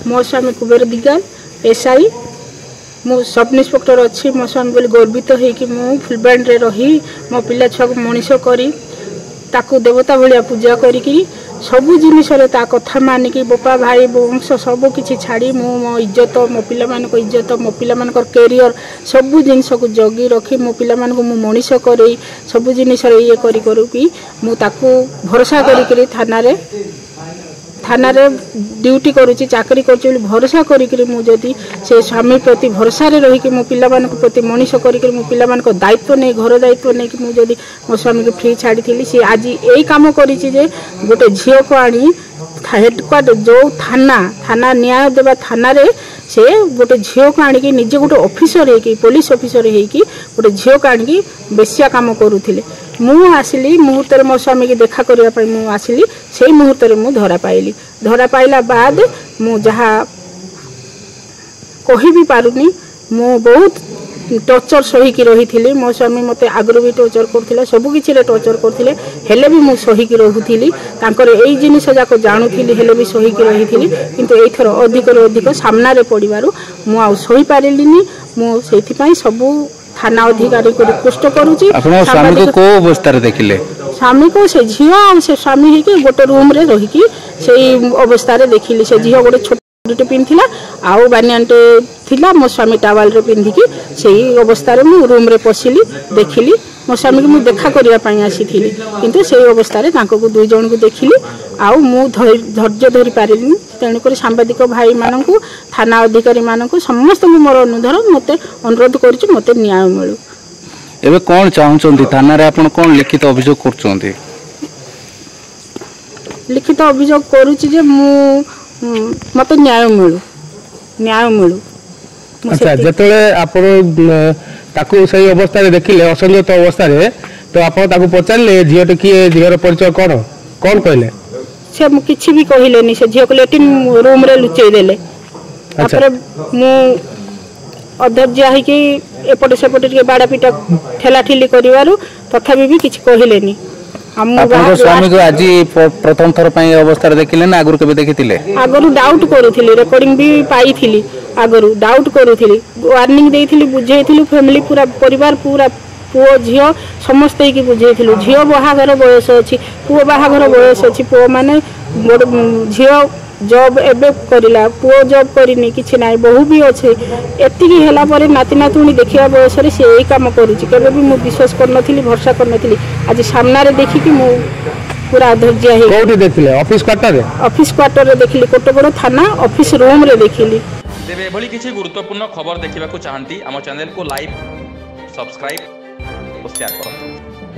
मो स्वामी कुबेर दिगाल एसआई मु sub inspector अच्छी मो स्वामी बोली गर्वित होकि मु फुलबाणी रे रही मो पिला छुआ को मनीष करी ताकू देवता भाया पूजा करी सबू जिनस कथा मानिकी बापा भाई वंश सब किसी छाड़ी मो इज्जत मो पिला मान इज्जत मो पिला मान कैरियर सबू जिनस को जगी रखी मो पिला मान मु मनीष कर सबू जिनस ये करी मुझे भरोसा करी थाना रे ड्यूटी करुच्ची चाकरी कर भरोसा करी से स्वामी प्रति भरोसा रही मो पिला प्रति मनीष करी मो पिला दायित्व नहीं घर दायित्व नहीं कि मुझे मो स्वामी को फ्री छाड़ी थी सी आज यही कम कर गोटे झील को आनी हेडक्वार्टर जो थाना न्याय देवा थाना रे से गोटे झील को आनिकी निजे गोटे ऑफिसर है पुलिस ऑफिसर है गोटे झील को आनिकी बेसिया काम करुले मु आसिली मुहूर्त मो स्वामी की देखा करने मु आसिली से मुहूर्त मु धरा पाइला बाद मु जहा कहि भी पारुनी मु बहुत टर्चर सहीकि रही मो स्वामी मते आगु भी टर्चर करथिले सब किछि रे टर्चर करथिले हेले भी मु सहीकि रहुथिली तांकर एई जिनिस जाक जानुथिली हेले भी सहीकि रहिथिली किंतु एथर अधिक रे अधिक सामना रे पडिबारु मु आ सही पारिलिनी मु सेथि पई सब थाना अधिकारी को रिक्वेस्ट करूची आपण स्वामी को अवस्था रे देखिले स्वामी को से झियो और से स्वामी ही के गोटे रूम रे रही कि सेई अवस्था रे देखिली से झियो गोटे छोटे पिंधिला आउ बानियानटे थिला मो स्वामी टावल रे पिंधिकी सेई अवस्था रे मु रूम रे पसिली देखिली मो स्वामी को मु देखा करिया पई आसीथिली किंतु सेई अवस्था रे तांको को दुई जण को देखिली आउ मु धैर्य धरि पारिनी तेणु कर सांबादिक भाई मानू थाना अधिकारी मानू समस्त मोर अनुरोध करुच्ची मते न्याय मिलू एबे कौन चाहते थाना रे आपण कौन लिखित अभियोग करछोंती लिखित अभियोग करुच्ची जे मु मते न्याय मिलू अच्छा जतले आपण ताकू सही अवस्था रे देखिले असंजत अवस्था रे तो आपण ताकू पचारले झियोटे किए झियर परिचय कौन कहले से किसी भी कहले से झील को लेट्रिन रूम रे लुचई देले मु अधर्जा है कि एपटे सेपटे टे बाड़ा पीटा ठेला ठेली करिवारु तथापि भी किछि कहलेनी आपन स्वामी को आज प्रथम थर पई अवस्था रे देखिले ना आगुर केबे देखितिले आगुर डाउट करूथिली रेकॉर्डिंग भी पाईथिली आगुर डाउट करूथिली वार्निंग देइथिली बुझेइथिली फैमिली पूरा परिवार पूरा पुओ झील समस्ते की बुझेइथिलु झील बाहाघर बयस अछि पुओ बाहाघर बयस अछि पुओ माने झील जॉब एबे करिला पुओ जॉब करिनी किछि नाही बहु भी अछि एतिकी हेला परे नाती नातुणी देखिया बयस रे से एई काम करूची केबे भी मु विश्वास करनथिली भरोसा करनथिली आज सामना रे देखि कि मु पूरा धैर्य है कोठी देखिले ऑफिस क्वार्टर रे देखिली कोटगड़ थाना ऑफिस रूम रे देखिली तेबे एभली किछि गुरुत्वपूर्ण खबर देखिबाकू चाहंती हम चैनल को लाइक सब्सक्राइब और शेयर करो।